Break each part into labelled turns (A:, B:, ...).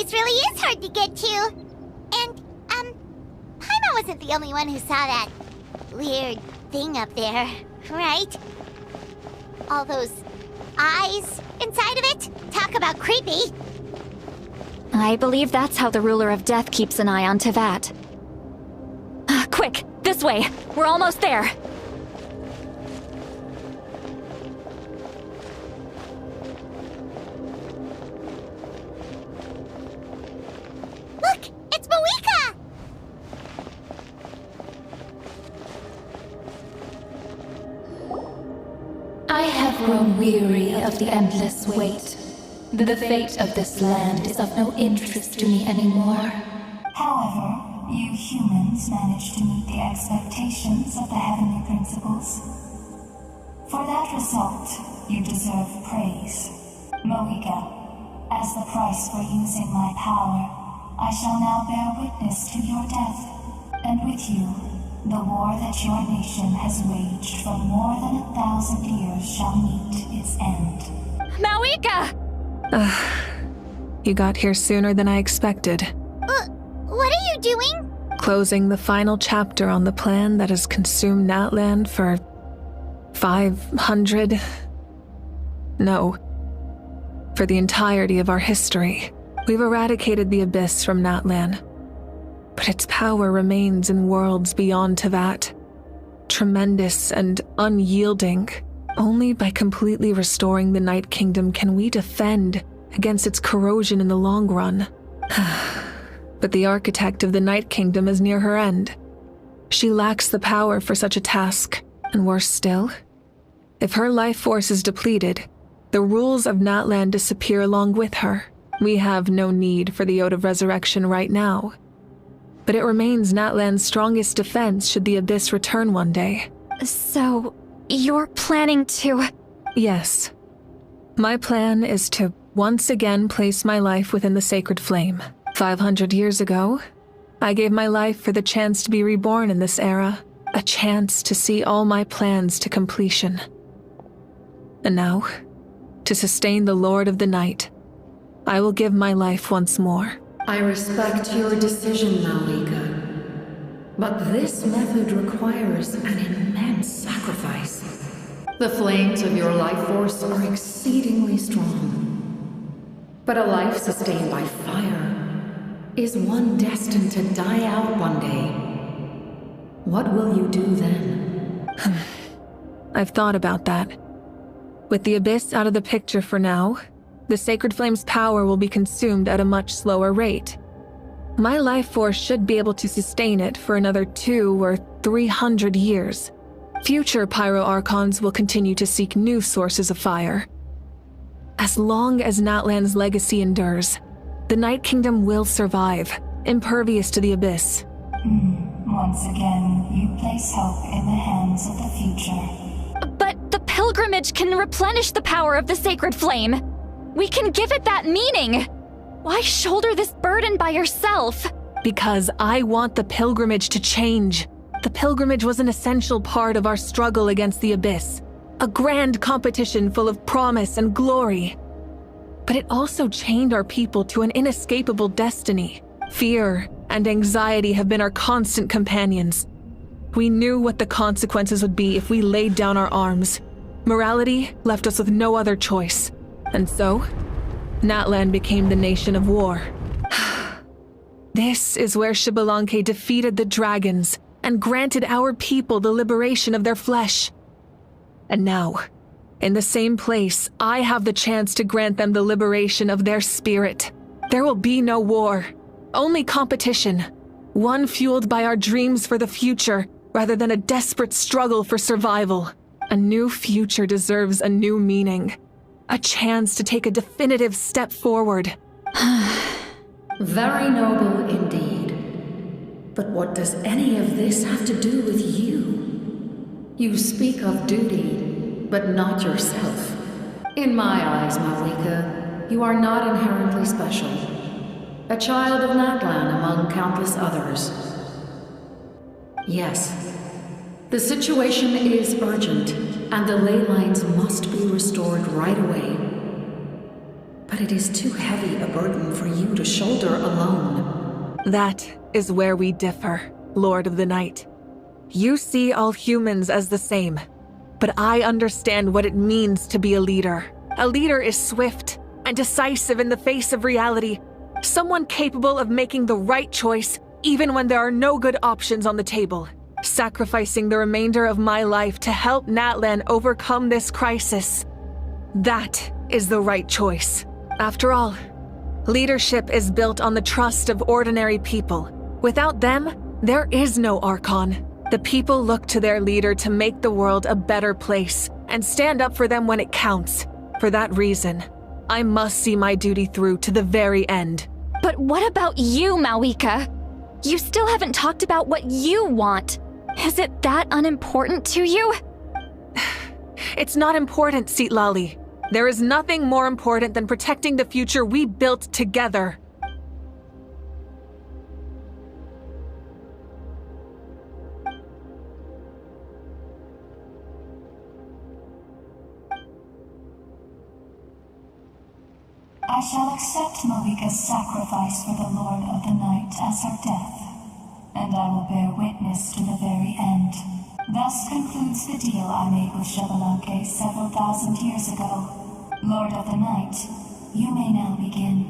A: place really is hard to get to. And, Paimon wasn't the only one who saw that weird thing up there, right? All those eyes inside of it? Talk about creepy.
B: I believe that's how the ruler of death keeps an eye on Teyvat. Quick, this way! We're almost there!
A: Look! It's Mavuika!
C: I have grown weary of the endless wait. The fate of this land is of no interest to me anymore.
D: However, you humans managed to meet the expectations of the heavenly principles. For that result, you deserve praise. Mavuika, as the price for using my power, I shall now bear witness to your death, and with you, the war that your nation has waged for more than 1,000 years shall meet its end.
B: Mavuika!
E: You got here sooner than I expected.
A: What are you doing?
E: Closing the final chapter on the plan that has consumed Natlan for 500... No. For the entirety of our history. We've eradicated the Abyss from Natlan. But its power remains in worlds beyond Teyvat. Tremendous and unyielding. Only by completely restoring the Night Kingdom can we defend against its corrosion in the long run. But the architect of the Night Kingdom is near her end. She lacks the power for such a task, and worse still, if her life force is depleted, the rules of Natlan disappear along with her. We have no need for the Ode of Resurrection right now. But it remains Natlan's strongest defense should the Abyss return one day.
B: So, you're planning to...
E: Yes. My plan is to once again place my life within the sacred flame. 500 years ago, I gave my life for the chance to be reborn in this era, a chance to see all my plans to completion. And now, to sustain the Lord of the Night, I will give my life once more.
F: I respect your decision, Mavuika. But this method requires an immense sacrifice. The flames of your life force are exceedingly strong. But a life sustained by fire is one destined to die out one day. What will you do then?
E: I've thought about that. With the Abyss out of the picture for now, the Sacred Flame's power will be consumed at a much slower rate. My life force should be able to sustain it for another 200 or 300 years. Future Pyro-Archons will continue to seek new sources of fire. As long as Natlan's legacy endures, the Night Kingdom will survive, impervious to the Abyss.
D: Once again, you place hope in the hands of the future.
B: But the pilgrimage can replenish the power of the sacred flame. We can give it that meaning. Why shoulder this burden by yourself?
E: Because I want the pilgrimage to change. The pilgrimage was an essential part of our struggle against the Abyss. A grand competition full of promise and glory. But it also chained our people to an inescapable destiny. Fear and anxiety have been our constant companions. We knew what the consequences would be if we laid down our arms. Morality left us with no other choice. And so, Natlan became the nation of war. This is where Xbalanque defeated the dragons and granted our people the liberation of their flesh. And now, in the same place, I have the chance to grant them the liberation of their spirit. There will be no war, only competition, one fueled by our dreams for the future rather than a desperate struggle for survival. A new future deserves a new meaning. A chance to take a definitive step forward.
F: Very noble indeed. But what does any of this have to do with you? You speak of duty, but not yourself. In my eyes, Mavuika, you are not inherently special. A child of Natlan among countless others. Yes, the situation is urgent, and the ley lines must be restored right away. But that it is too heavy a burden for you to shoulder alone.
E: That is where we differ, Lord of the Night. You see all humans as the same, but I understand what it means to be a leader. A leader is swift and decisive in the face of reality, someone capable of making the right choice even when there are no good options on the table. Sacrificing the remainder of my life to help Natlan overcome this crisis. That is the right choice. After all, leadership is built on the trust of ordinary people. Without them, there is no Archon. The people look to their leader to make the world a better place and stand up for them when it counts. For that reason, I must see my duty through to the very end.
B: But what about you, Mavuika? You still haven't talked about what you want. Is it that unimportant to you?
E: It's not important, Citlali. There is nothing more important than protecting the future we built together.
D: I shall accept Mavuika's sacrifice for the Lord of the Night as her death, and I will bear witness to the very end. Thus concludes the deal I made with Xbalanque several thousand years ago. Lord of the Night, you may now begin.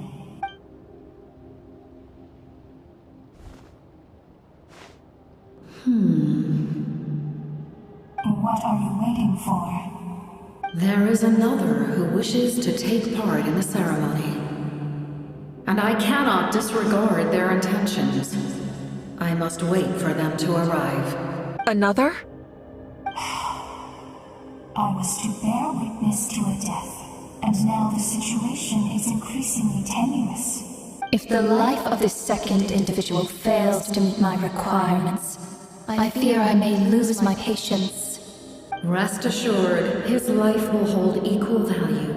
D: What are you waiting for?
F: There is another who wishes to take part in the ceremony. And I cannot disregard their intentions. I must wait for them to arrive.
E: Another?
D: I was to bear witness to a death, and now the situation is increasingly tenuous.
C: If the life of this second individual fails to meet my requirements, I fear I may lose my patience.
F: Rest assured, his life will hold equal value.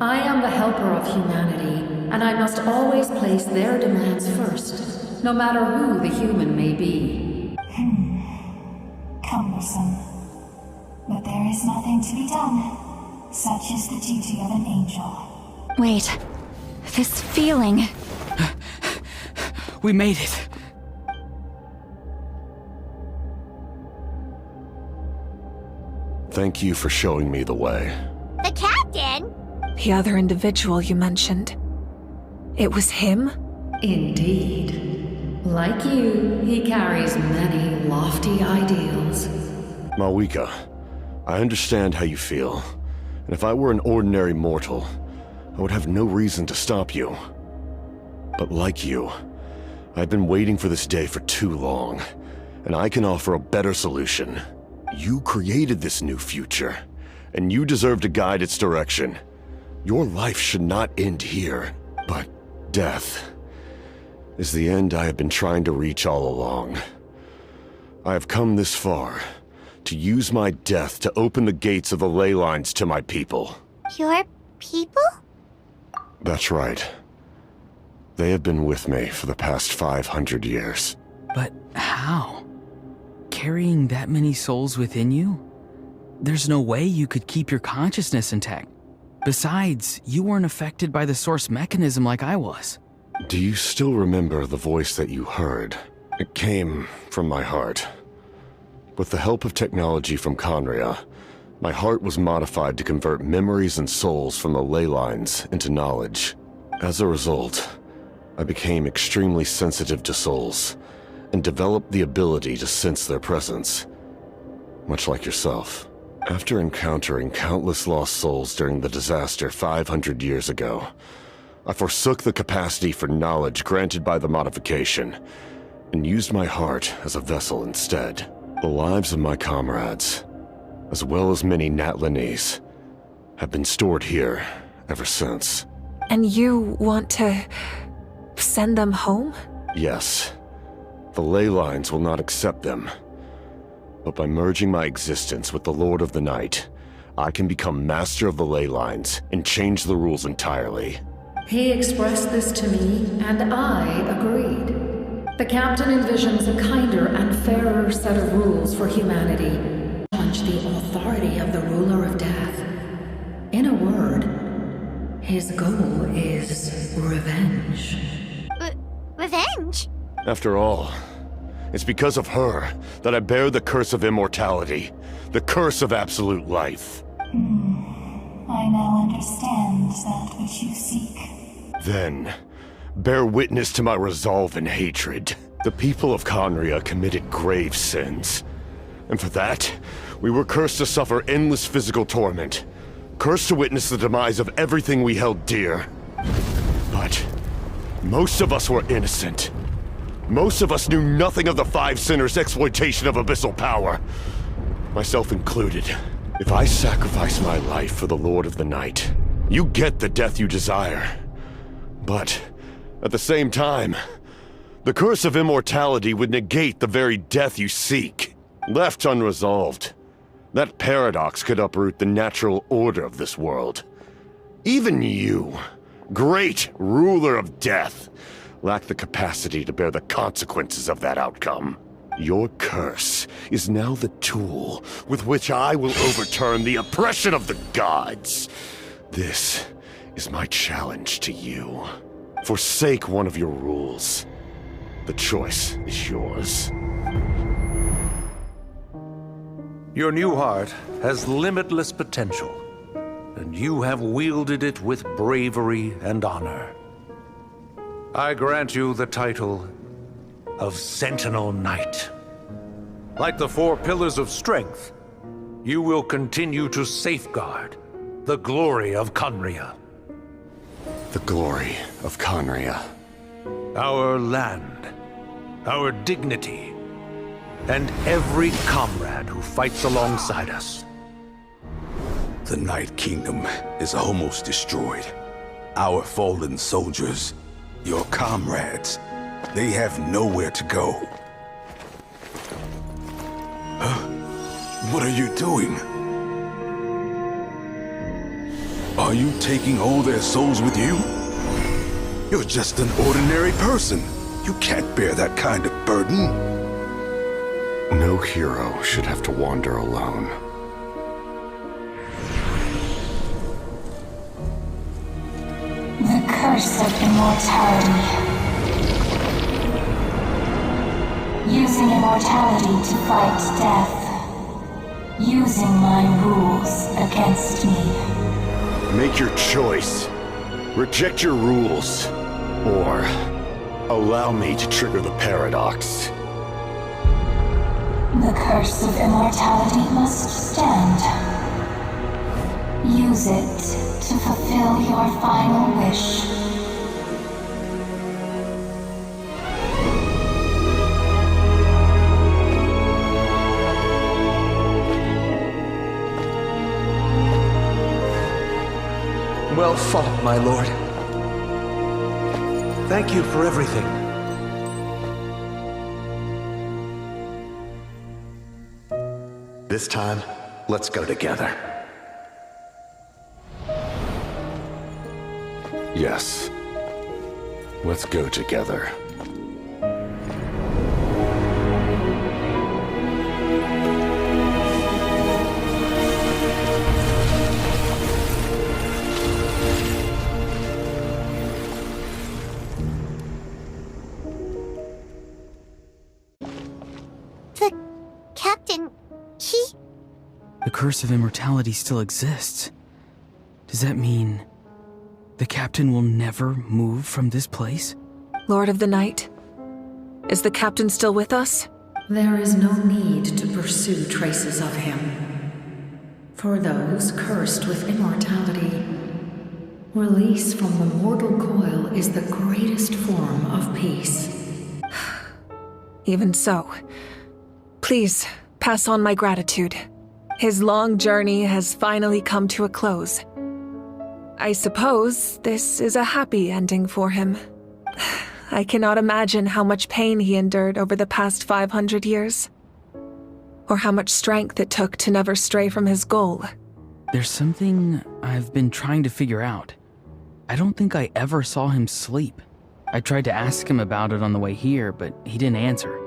F: I am the helper of humanity, and I must always place their demands first, no matter who the human may be.
D: Cumbersome. But there is nothing to be done. Such is the duty of an angel.
B: Wait, this feeling.
G: We made it.
H: Thank you for showing me the way.
A: The captain?
E: The other individual you mentioned. It was him?
F: Indeed. Like you, he carries many lofty ideals.
H: Mavuika, I understand how you feel. And if I were an ordinary mortal, I would have no reason to stop you. But like you, I've been waiting for this day for too long, and I can offer a better solution. You created this new future, and you deserve to guide its direction. Your life should not end here, but death is the end I have been trying to reach all along. I have come this far to use my death to open the gates of the ley lines to my people.
A: Your people?
H: That's right. They have been with me for the past 500 years.
G: But how? Carrying that many souls within you? There's no way you could keep your consciousness intact. Besides, you weren't affected by the source mechanism like I was.
H: Do you still remember the voice that you heard? It came from my heart. With the help of technology from Conria, my heart was modified to convert memories and souls from the ley lines into knowledge. As a result, I became extremely sensitive to souls, and developed the ability to sense their presence, much like yourself. After encountering countless lost souls during the disaster 500 years ago, I forsook the capacity for knowledge granted by the modification, and used my heart as a vessel instead. The lives of my comrades, as well as many Natlanese, have been stored here ever since.
E: And you want to send them home?
H: Yes. The ley lines will not accept them. But by merging my existence with the Lord of the Night, I can become master of the ley lines and change the rules entirely.
F: He expressed this to me, and I agreed. The captain envisions a kinder and fairer set of rules for humanity. Challenge the authority of the ruler of death. In a word, His goal is revenge.
A: Revenge?
H: After all, it's because of her that I bear the curse of immortality, the curse of absolute life.
D: I now understand that which you seek.
H: Then, bear witness to my resolve and hatred. The people of Conria committed grave sins. And for that, we were cursed to suffer endless physical torment. Cursed to witness the demise of everything we held dear. But most of us were innocent. Most of us knew nothing of the Five Sinners' exploitation of abyssal power. Myself included. If I sacrifice my life for the Lord of the Night, you get the death you desire. But, at the same time, the curse of immortality would negate the very death you seek. Left unresolved, that paradox could uproot the natural order of this world. Even you, great ruler of death, lack the capacity to bear the consequences of that outcome. Your curse is now the tool with which I will overturn the oppression of the gods. This is my challenge to you. Forsake one of your rules. The choice is yours.
I: Your new heart has limitless potential, and you have wielded it with bravery and honor. I grant you the title of Sentinel Knight. Like the four pillars of strength, you will continue to safeguard the glory of Conria.
H: The glory of Conria.
I: Our land, our dignity, and every comrade who fights alongside us.
J: The Night Kingdom is almost destroyed. Our fallen soldiers, your comrades, they have nowhere to go. What are you doing? Are you taking all their souls with you? You're just an ordinary person. You can't bear that kind of burden.
H: No hero should have to wander alone.
D: The curse of immortality. Using immortality to fight death. Using my rules against me.
H: Make your choice. Reject your rules. Or allow me to trigger the paradox.
D: The curse of immortality must stand. Use it to fulfill your final wish.
I: Well fought, my lord. Thank you for everything.
K: This time, let's go together.
H: Yes. Let's go together.
G: The curse of immortality still exists. Does that mean the captain will never move from this place?
E: Lord of the Night, is the captain still with us?
F: There is no need to pursue traces of him. For those cursed with immortality, release from the mortal coil is the greatest form of peace.
E: Even so, please pass on my gratitude. His long journey has finally come to a close. I suppose this is a happy ending for him. I cannot imagine how much pain he endured over the past 500 years. Or how much strength it took to never stray from his goal.
G: There's something I've been trying to figure out. I don't think I ever saw him sleep. I tried to ask him about it on the way here, but he didn't answer.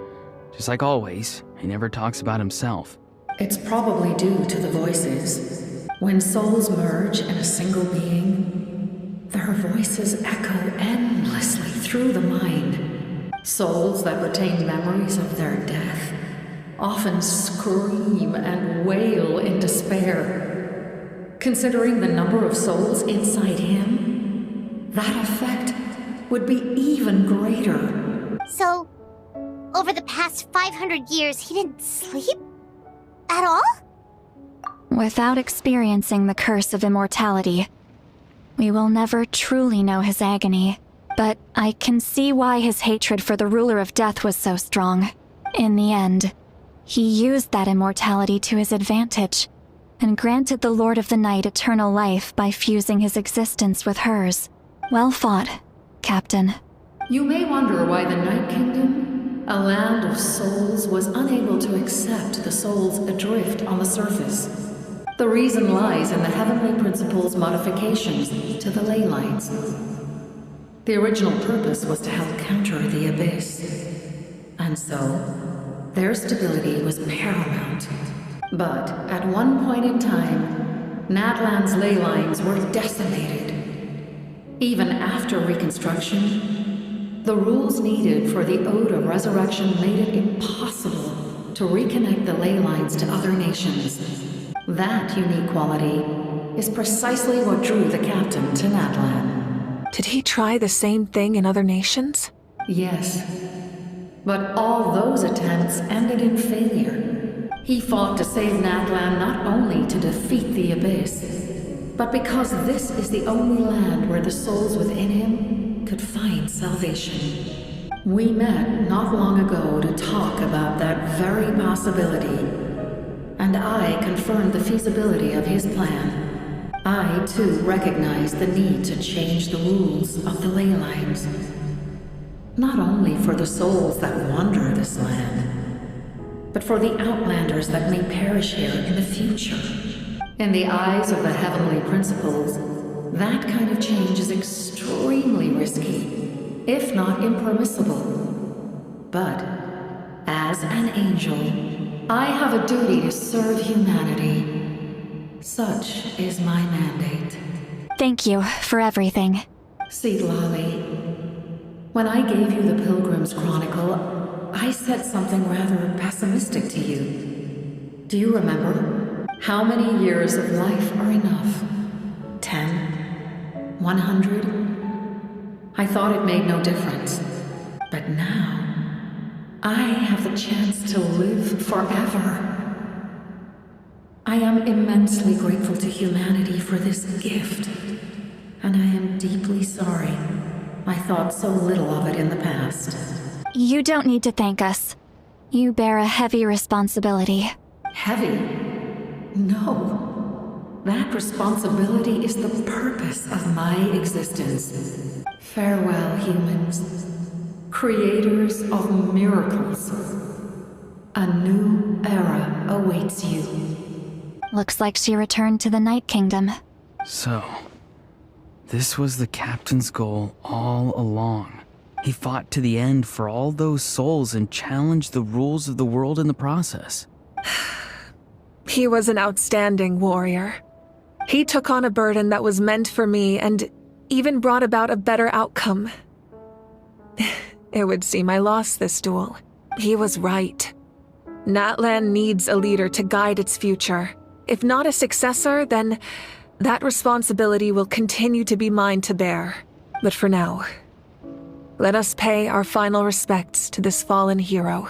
G: Just like always, he never talks about himself.
F: It's probably due to the voices. When souls merge in a single being, Their voices echo endlessly through the mind. Souls that retain memories of their death often scream and wail in despair. Considering the number of souls inside him, that effect would be even greater.
A: So, over the past 500 years, he didn't sleep? At all?
B: Without experiencing the curse of immortality, we will never truly know his agony. But I can see why his hatred for the ruler of death was so strong. In the end, he used that immortality to his advantage, and granted the Lord of the Night eternal life by fusing his existence with hers. Well fought, Captain.
F: You may wonder why the Night Kingdom, a land of souls, was unable to accept the souls adrift on the surface. The reason lies in the Heavenly Principle's modifications to the ley lines. The original purpose was to help counter the Abyss, and so their stability was paramount. But at one point in time, Natlan's ley lines were decimated. Even after reconstruction, the rules needed for the Ode of Resurrection made it impossible to reconnect the ley lines to other nations. That unique quality is precisely what drew the captain to Natlan.
E: Did he try the same thing in other nations?
F: Yes, but all those attempts ended in failure. He fought to save Natlan not only to defeat the Abyss, but because this is the only land where the souls within him could find salvation. We met not long ago to talk about that very possibility, and I confirmed the feasibility of his plan. I, too, recognized the need to change the rules of the ley lines. Not only for the souls that wander this land, but for the outlanders that may perish here in the future. In the eyes of the Heavenly Principles, that kind of change is extremely risky, if not impermissible. But, as an angel, I have a duty to serve humanity. Such is my mandate.
B: Thank you for everything.
F: Seed Lolly, when I gave you the Pilgrim's Chronicle, I said something rather pessimistic to you. Do you remember? How many years of life are enough? 10? 100? I thought it made no difference. But now, I have the chance to live forever. I am immensely grateful to humanity for this gift, and I am deeply sorry I thought so little of it in the past.
B: You don't need to thank us. You bear a heavy responsibility.
F: Heavy? No. That responsibility is the purpose of my existence. Farewell, humans. Creators of miracles. A new era awaits you.
B: Looks like she returned to the Night Kingdom.
G: So, this was the captain's goal all along. He fought to the end for all those souls and challenged the rules of the world in the process.
E: He was an outstanding warrior. He took on a burden that was meant for me and even brought about a better outcome. It would seem I lost this duel. He was right. Natlan needs a leader to guide its future. If not a successor, then that responsibility will continue to be mine to bear. But for now, let us pay our final respects to this fallen hero.